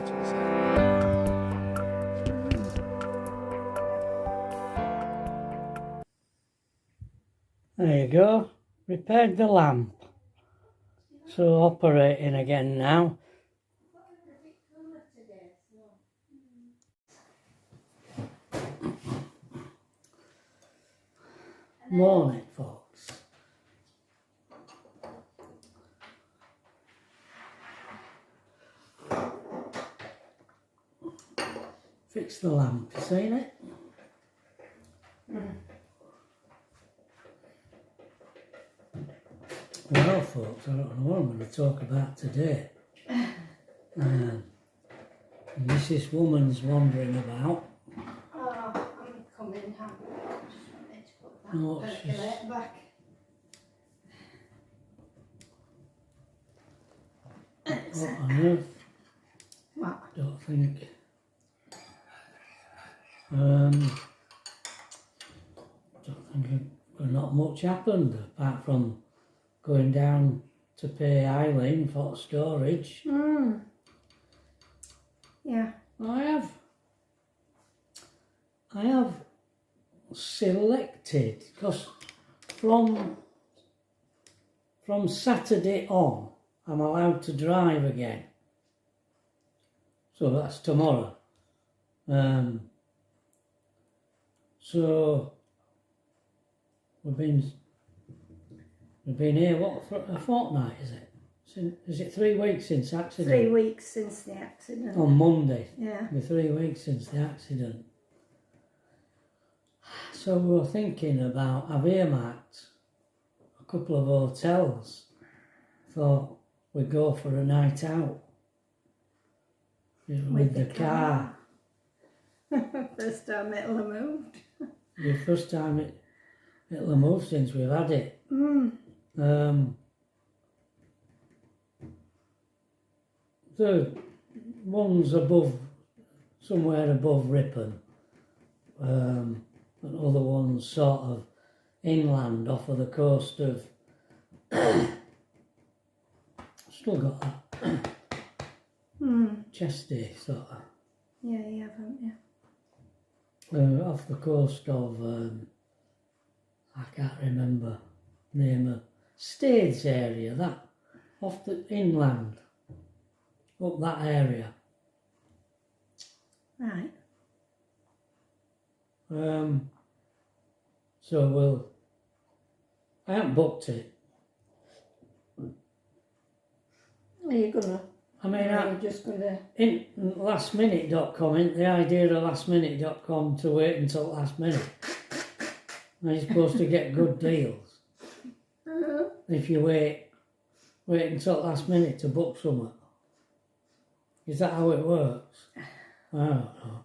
titles. There you go, repaired the lamp. So operating again now. Morning, folks. Fix the lamp, you seen it? Well, folks, I don't know what I'm going to talk about today. This woman's wandering about. Oh, I'm coming. I just wanted to put that Oh, percolator back. What on earth? What? Don't think. Not much happened apart from going down to pay Eileen for storage. Yeah. I have selected, because from Saturday on I'm allowed to drive again. So that's tomorrow. So we've been here, what, for a fortnight, is it? Is it 3 weeks since accident? 3 weeks since the accident. On Monday. Yeah. It'll be 3 weeks since the accident. So we were thinking about, I've earmarked a couple of hotels. Thought we'd go for a night out. With the car. First time it'll have moved. The first time it'll have moved since we've had it. The ones above, somewhere above Ripon, and other ones sort of inland off of the coast of, still got that, chesty sort of. Yeah, you haven't, yeah. Off the coast of, I can't remember the name of, Staithes area, that, off the inland, up that area. Right. So I haven't booked it. Are you gonna? I mean, You're just gonna. in lastminute.com, isn't the idea of lastminute.com to wait until last minute? And you're supposed to get good deals. If you wait until last minute to book somewhere. Is that how it works? I don't know.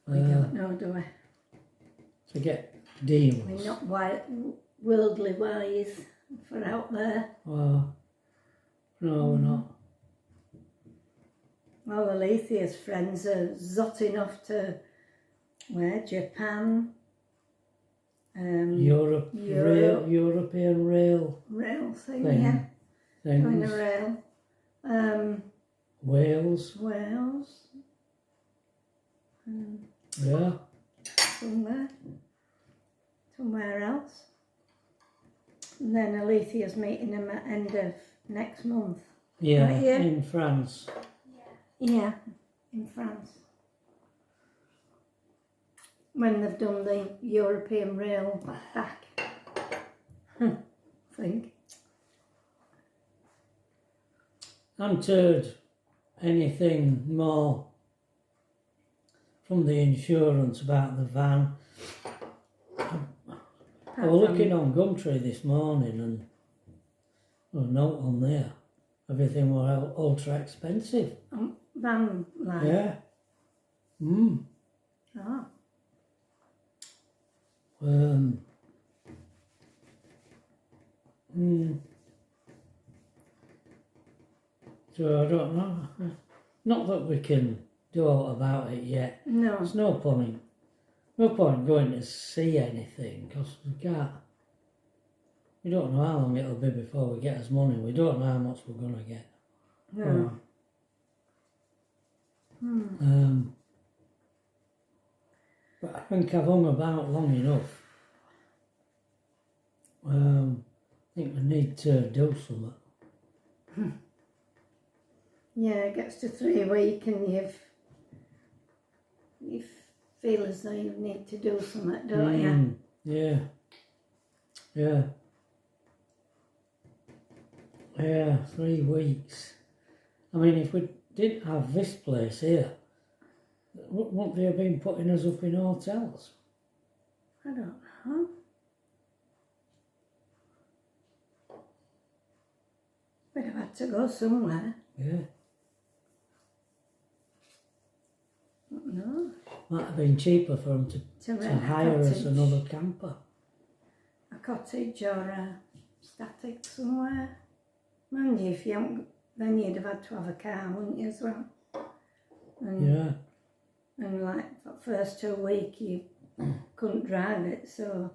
We don't know, do we? To get deals. We're not worldly wise for out there. Well, no, we're not. Well, Alethea's friends are zotting off to where? Japan. European rail thing, thing, yeah. Going things. a rail. Wales, Wales. yeah. Somewhere else. And then Alethea's meeting him at end of next month. Yeah, Right here? in France. Yeah, in France. When they've done the European rail back. I think. I haven't heard anything more from the insurance about the van. I was looking on Gumtree this morning and a note on there. Everything was ultra expensive. Van line. Yeah. Ah. So I don't know. Not that we can do all about it yet. No. There's no point. No point going to see anything because we can't. We don't know how long it'll be before we get us money. We don't know how much we're going to get. No. But I think I've hung about long enough. I think we need to do something. Yeah, it gets to 3 weeks and you feel as though you need to do something, don't you? Yeah. Yeah. Yeah, 3 weeks. I mean, if we didn't have this place here, wouldn't they have been putting us up in hotels? I don't know. We'd have had to go somewhere. Yeah. No. Might have been cheaper for them to rent hire us another camper. A cottage or a static somewhere. Mind you, if you haven't, then you'd have had to have a car, wouldn't you, as well? And, Yeah. And like, for the first 2 weeks, you couldn't drive it, so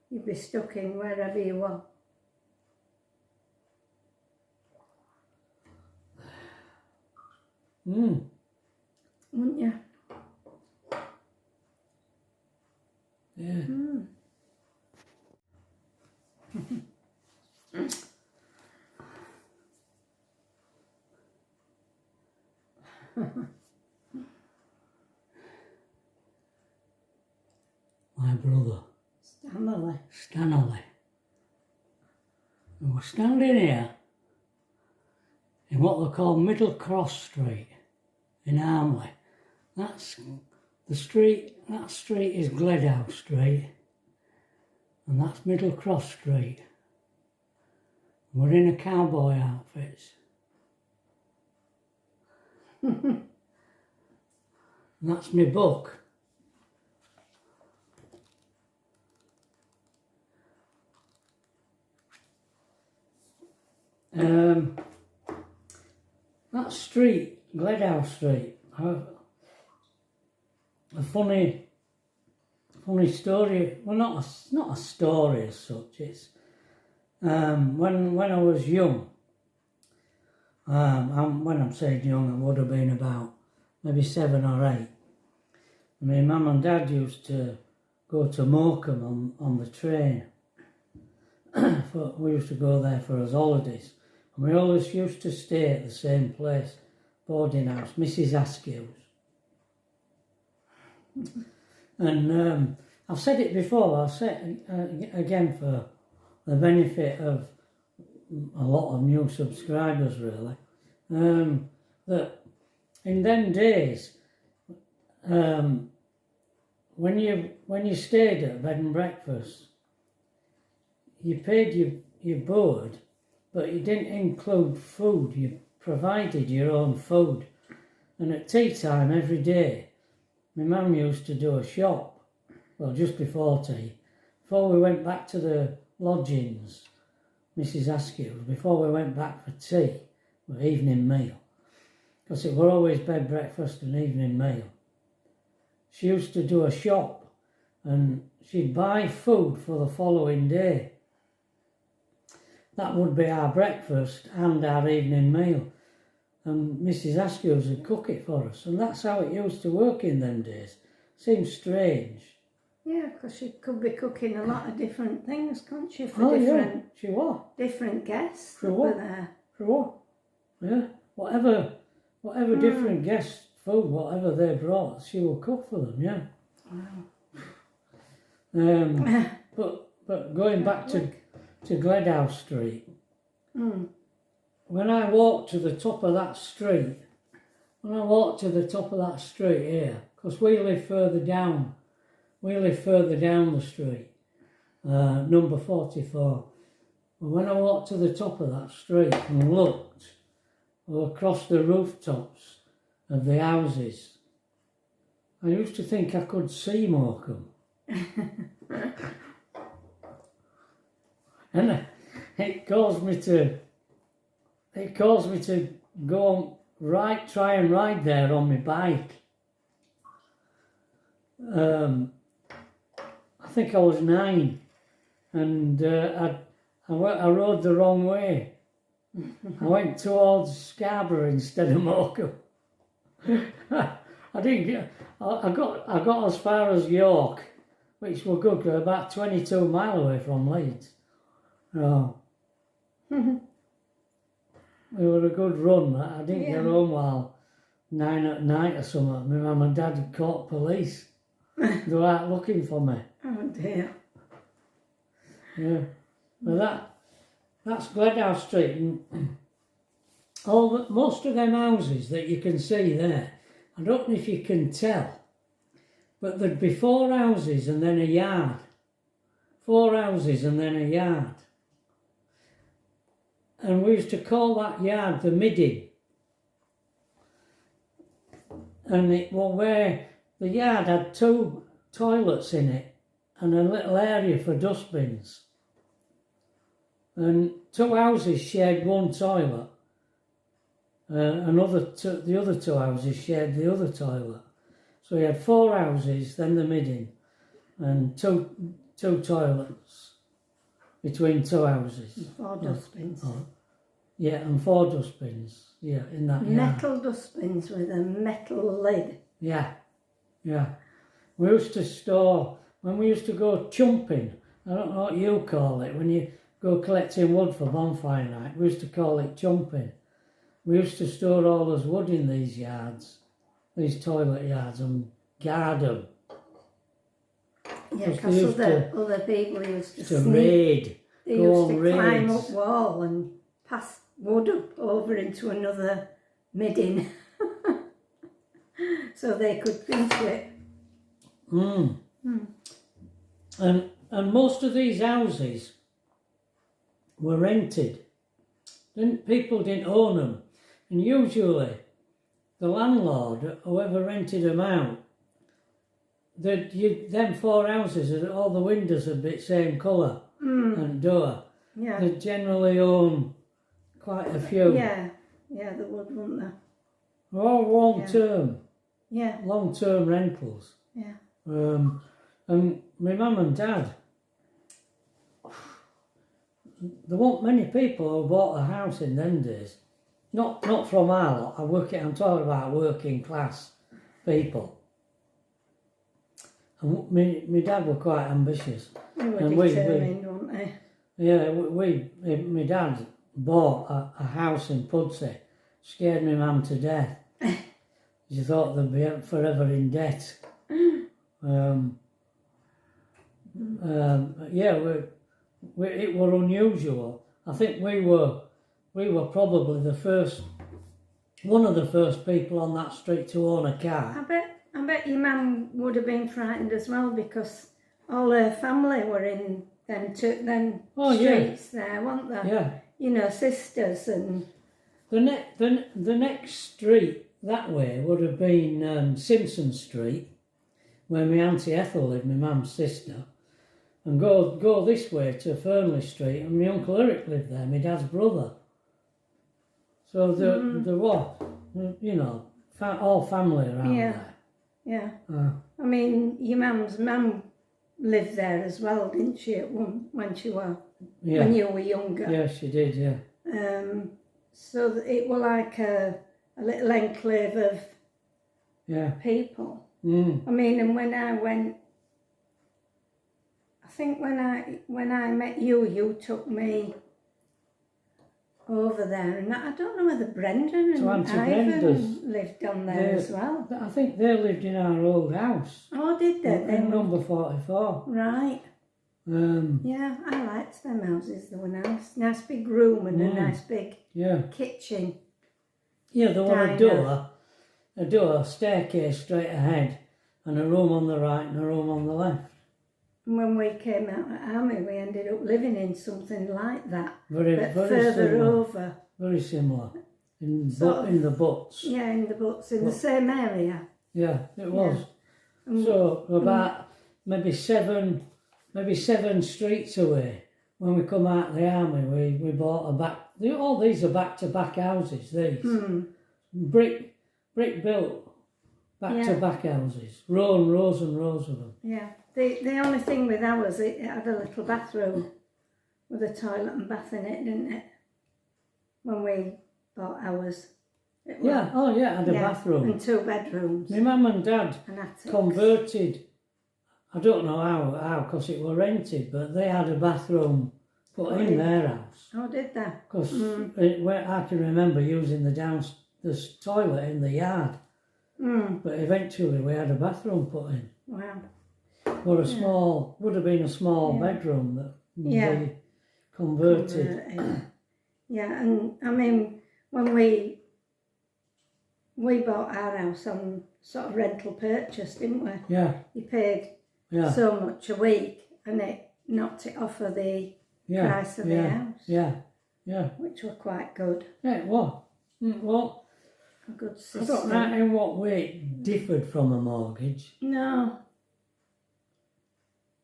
you'd be stuck in wherever you were. Wouldn't you? Yeah. My brother, Stanley. And we're standing here in what they call Middle Cross Street in Armley. That's the street, that street is Gledhouse Street, and that's Middle Cross Street. We're in a cowboy outfits. And that's my book. That street, Gledhouse Street, a funny story. Well, not a story as such. It's when I was young. When I'm saying young, I would have been about maybe 7 or 8. My mum and dad used to go to Morecambe on the train. We used to go there for us holidays. And we always used to stay at the same place, boarding house, Mrs. Askew's. And I've said it before, I'll say it again for the benefit of a lot of new subscribers really, that in them days, when you stayed at bed and breakfast, you paid your board, but you didn't include food. You provided your own food. And at tea time every day, my mum used to do a shop, well, just before tea, before we went back to the lodgings, Mrs. Askew's, before we went back for tea, or evening meal, because it were always bed, breakfast and evening meal. She used to do a shop and she'd buy food for the following day. That would be our breakfast and our evening meal. And Mrs. Askew's would cook it for us. And that's how it used to work in them days. Seems strange. Yeah, because she could be cooking a lot of different things, couldn't she? For different, yeah, she was. Different guests. For what? For what? Yeah, whatever different guest food, whatever they brought, she will cook for them. Yeah. Wow. But going back to Gledhouse Street, when I walked to the top of that street, here, because we live further down the street, number 44. And when I walked to the top of that street and looked across the rooftops of the houses, I used to think I could see Morecambe. And it caused me to go on try and ride there on my bike. I think I was 9, and I rode the wrong way I went towards Scarborough instead of Morecambe. I didn't get. I got as far as York, which were good. We're about 22 mile away from Leeds. Oh. It was a good run. I didn't get home while 9 at night or something. My mum and dad had caught police. They were out looking for me. Oh dear. Yeah. Well, that's Gledhouse Street, and most of them houses that you can see there, I don't know if you can tell, but there'd be 4 houses and then a yard. 4 houses and then a yard. And we used to call that yard the Middin. And it was where the yard had 2 toilets in it and a little area for dustbins. And 2 houses shared 1 toilet. The other 2 houses shared the other toilet. So we had 4 houses, then the Middin, and two toilets between 2 houses. 4 dustbins. Yeah, and 4 dustbins. Yeah, in that yard. Metal dustbins with a metal lid. Yeah, yeah. We used to store, when we used to go chumping, I don't know what you call it, when you go collecting wood for bonfire night, we used to call it chumping. We used to store all this wood in these yards, these toilet yards, and guard them. Yeah, because other people used to sneak. Raid. They used to climb up wall and pass wood up over into another Middin. So they could pinch it. And most of these houses were rented. People didn't own them. And usually the landlord, whoever rented them out, them 4 houses, all the windows would be the same colour and door. Yeah. They generally own quite a few. Yeah, they would, wouldn't they? They're all long-term. Yeah. Long-term rentals. Yeah. And my mum and dad, there weren't many people who bought a house in them days. Not from our lot. I'm talking about working class people. And my dad were quite ambitious. They were determined, weren't they? Yeah, my dad bought a house in Pudsey. Scared my mum to death. She thought they'd be forever in debt. It were unusual. I think we were probably one of the first people on that street to own a car. I bet your mum would have been frightened as well, because all her family were in them streets there, weren't they? Yeah. You know, sisters and... The next street that way would have been Simpson Street, where my Auntie Ethel lived, my mum's sister. And go this way to Fernley Street, and my Uncle Eric lived there, my dad's brother. So there were, you know, all family around there. Yeah. I mean, your mum's mum lived there as well, didn't she, when you were younger? Yeah, she did, yeah. So it was like a little enclave of people. I mean, and when I went, I think when I met you, you took me over there, and I don't know whether Brendan and Ivan lived on there as well. I think they lived in our old house. Oh, did they? In number 44. Right. Yeah, I liked them houses. They were nice. Nice big room and a nice big kitchen. Yeah, there were a door, staircase straight ahead, and a room on the right and a room on the left. And when we came out of army, we ended up living in something like that, very further similar. over. Very similar, in the Butts. Yeah, in the Butts, in the same area. Yeah, it was. Yeah. So about maybe seven streets away, when we come out of the army, we bought all these are back-to-back houses, these. Brick built back-to-back houses. Rows and rows of them. Yeah. The only thing with ours, it had a little bathroom with a toilet and bath in it, didn't it? when we bought ours. It Yeah, was- oh yeah, had a yeah, bathroom. and 2 bedrooms. My mum and dad And attics. converted, I don't know how, because it were rented, but they had a bathroom put in their house. Oh, did they? Because I can remember using the toilet in the yard, but eventually we had a bathroom put in. Wow. Or would have been a small bedroom that they converted. Yeah, and I mean, when we bought our house on sort of rental purchase, didn't we? Yeah, You paid yeah, so much a week, and it knocked it off of the yeah, price of the house, yeah, which were quite good. yeah, it was. Well, A good I system. don't know in what way it differed from a mortgage. No,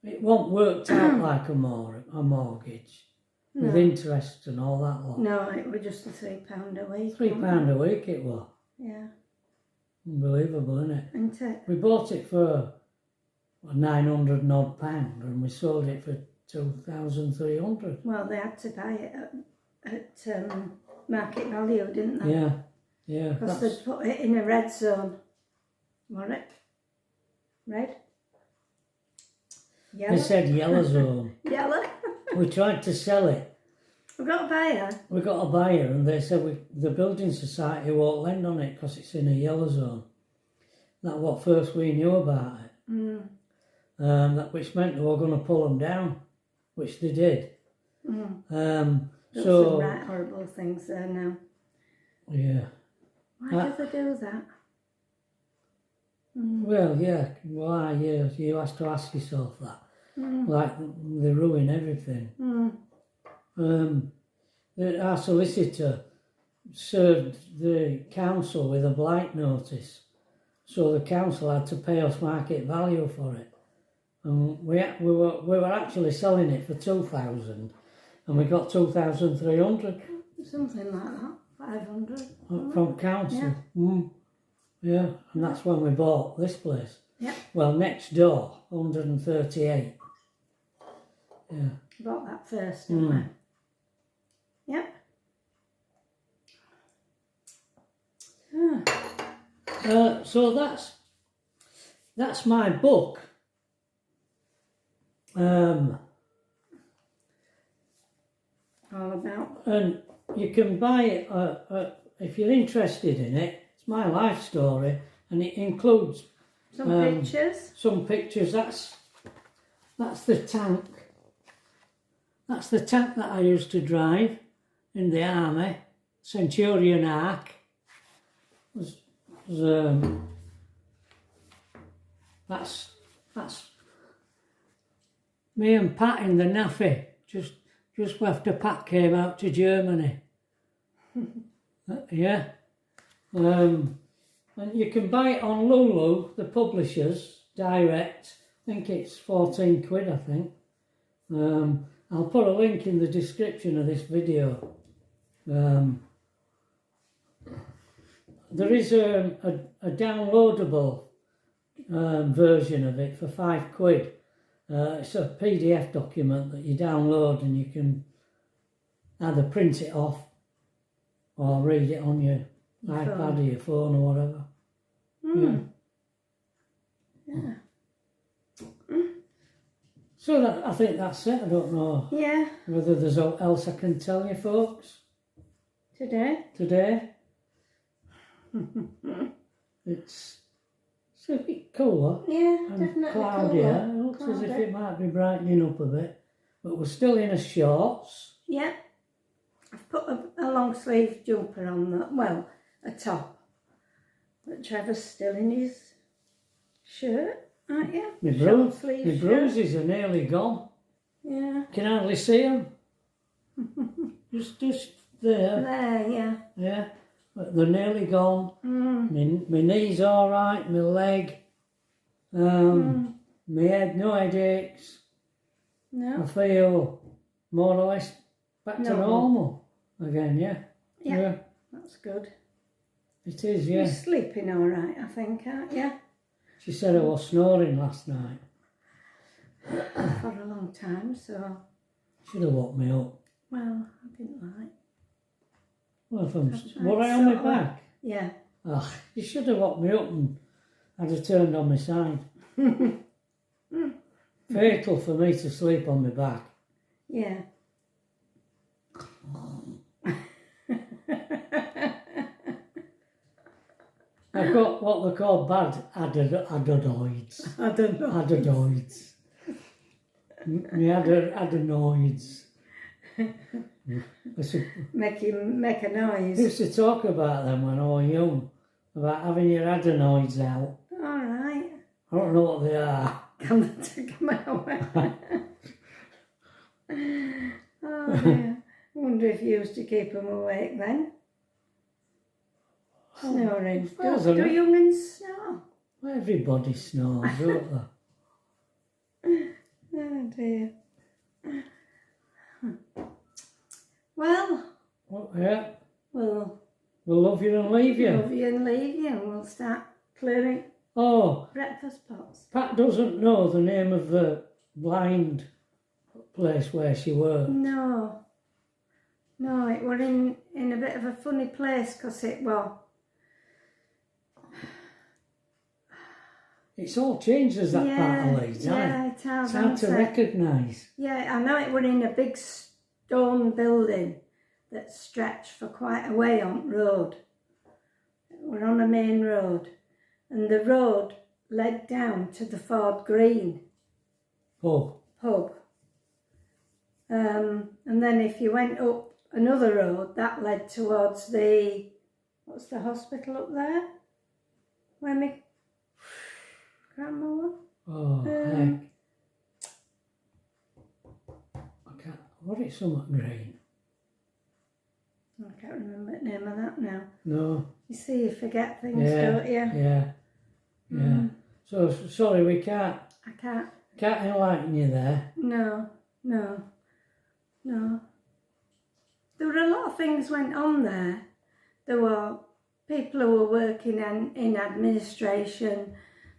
It wasn't worked out like a mortgage with interest and all that lot. no, it was just a £3 a week. £3 a week it was. Yeah, Unbelievable, isn't it? isn't it? We bought it for £900 and odd and we sold it for 2,300. Well, they had to buy it at market value, didn't they? Yeah, yeah. Because they'd put it in a red zone. What it? Red? They Yellow? said yellow zone. Yellow? We tried to sell it. We've got a buyer. We got a buyer and they said the building society won't lend on it because it's in a yellow zone. That's what first we knew about it. Which meant they were going to pull them down, which they did. Done So some right horrible things there now. yeah. Why do they do that? Well, yeah. Why? Yeah. You have to ask yourself that. Like they ruin everything. Our solicitor served the council with a blight notice, so the council had to pay us market value for it. And we were actually selling it for 2,000, and we got 2,300 Something like that. 500. from council. Yeah, and that's when we bought this place. Yeah. Well, next door, 138. Yeah. Bought that first, didn't we? Yep. So that's my book. All about. And you can buy it if you're interested in it. It's my life story, and it includes Some pictures. some pictures. That's the tank. That's the tank that I used to drive in the army. Centurion Ark. That's me and Pat in the NAFI just after Pat came out to Germany. Yeah. And you can buy it on Lulu, the publishers, direct. I think it's 14 quid, I think. I'll put a link in the description of this video. There is a downloadable version of it for 5 quid. It's a PDF document that you download and you can either print it off or read it on your iPad or your phone or whatever. Yeah. So I think that's it. I don't know whether there's else I can tell you folks Today. It's a bit cooler Yeah, and definitely cloudier. It cooler. looks as if it might be brightening up a bit, but we're still in a shorts. Yeah. I've put a long sleeve jumper on a top. But Trevor's still in his shirt, aren't you? My Short sleeve shirt. bruises are nearly gone. Yeah. Can hardly see them. just there. There, yeah. Yeah, but they're nearly gone. My knee's all right. My leg. My head, no headaches. No. I feel more or less back to normal again. Yeah. That's good. It is. You're Yeah. sleeping all right, I think, aren't you? She said I was snoring last night. For a long time, so... Should have woke me up. Well, I didn't like. Well, if were I on my back? Yeah. Oh, you should have woke me up and I'd have turned on my side. Fatal for me to sleep on my back. Yeah. I've got what they call bad adenoids. I don't know. Adenoids. Me adenoids. Make a I noise. used to talk about them when I was young, about having your adenoids out. All right. I don't know what they are. Come and take them out. Oh dear. I wonder if you used to keep them awake then. Snoring. Well, Do young'uns snore? Everybody snores, don't they? Oh dear. Well, Yeah, we'll we'll love you and leave you. love you and leave you, and we'll start clearing Oh, breakfast pots. Pat doesn't know the name of the blind place where she worked. No, it were in a bit of a funny place because it was. It's all changed as that part of Leeds, hasn't it? It has. It's hard to recognise. Yeah, I know it were in a big stone building that stretched for quite a way on the road. We're on a main road, and the road led down to the Ford Green Oh, pub. And then if you went up another road, that led towards what's the hospital up there? Where my grandma was? oh, heck. I can't, what is something green? I can't remember the name of that now. No. You see, you forget things, Yeah, don't you? yeah. So, sorry, we can't I can't. enlighten you there. No. There were a lot of things went on there. There were people who were working in administration.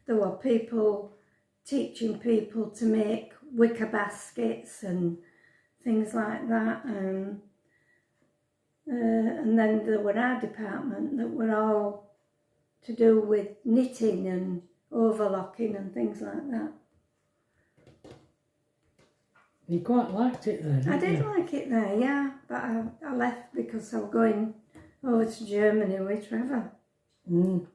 There were people teaching people to make wicker baskets and things like that. And then there were our department that were all to do with knitting and overlocking and things like that. You quite liked it there, didn't I did you? like it there, yeah, but I left because I was going over to Germany with Trevor. Mm.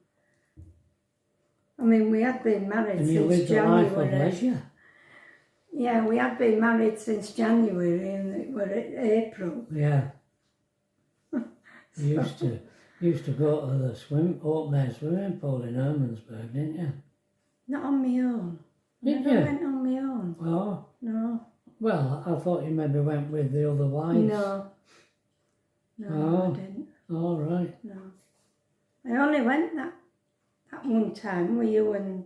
I mean, we had been married And you since lived a life of January. leisure. Yeah, we had been married since January and it were April. Yeah. You used to go to the open air swimming pool in Hermansburg, didn't you? Not on my own. Didn't Never you? went on my own. Oh, No. well, I thought you maybe went with the other wives. No, Oh. I didn't. All right. No. I only went that one time with you and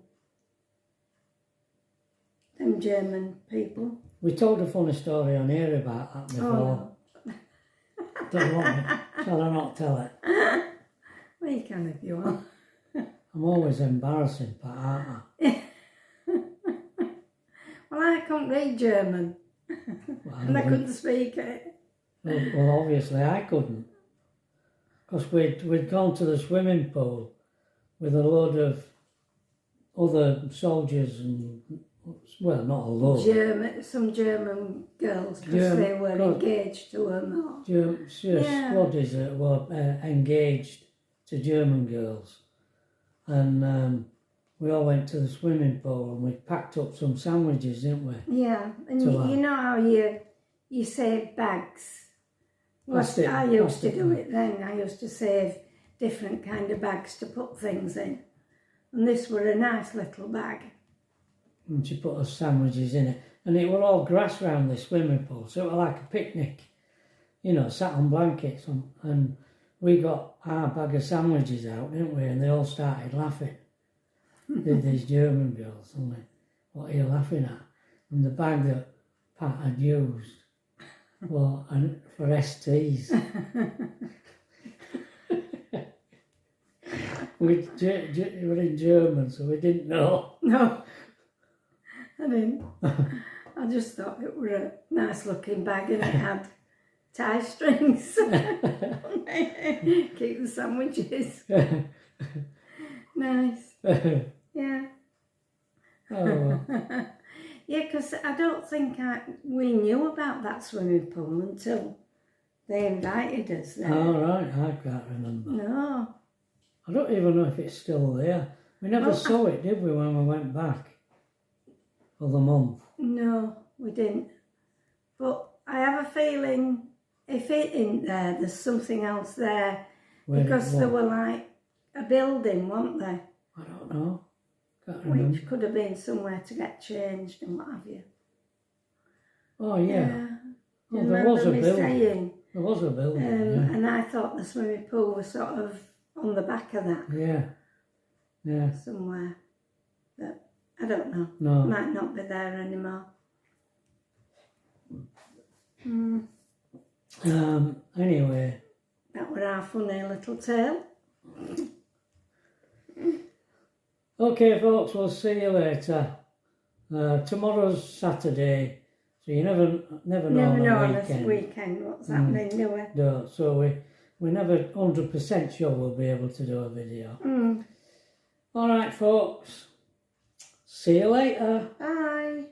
them German people. We told a funny story on here about that before. Oh, Don't want it. Shall I not tell it? well, you can if you want. I'm always embarrassing, Pat, aren't I? Well, I couldn't read German Well, and I couldn't speak it. well, obviously I couldn't. Because we'd gone to the swimming pool with a load of other soldiers and, well, not a load. Some German girls, because they were engaged to them. Squaddies that were engaged to German girls. And we all went to the swimming pool and we packed up some sandwiches, didn't we? Yeah, and you know how you save bags? Plastic, I used to plastic do bag. it then. I used to save different kind of bags to put things in. And this were a nice little bag. And she put us sandwiches in it. And it were all grass round the swimming pool, so it was like a picnic. You know, sat on blankets. And we got our bag of sandwiches out, didn't we? And they all started laughing. Did these German girls. And they, what are you laughing at? And the bag that Pat had used for STs. We were in German, so we didn't know. No, I didn't. I just thought it were a nice looking bag and it had tie strings. Keep the sandwiches. Nice. Yeah. Oh, Yeah, because I don't think we knew about that swimming pool until they invited us there. all right, I can't remember. No. I don't even know if it's still there. We never Well, saw it, did we, when we went back for the month? No, we didn't. But I have a feeling if it isn't there, there's something else there. Where it Because there was. were like a building, weren't there? I don't know. Can't remember. Which could have been somewhere to get changed and what have you. Oh, yeah. Do Oh, you there was a remember me building. saying? There was a building, yeah. And I thought the swimming pool was sort of on the back of that Yeah. Yeah. somewhere. But I don't know. No. Might not be there anymore. Anyway. That was our funny little tale. Okay, folks, we'll see you later. Tomorrow's Saturday, so you never know Never on know a on weekend. this weekend what's happening, do we? No, so we're never 100% sure we'll be able to do a video. All right, folks. See you later. Bye.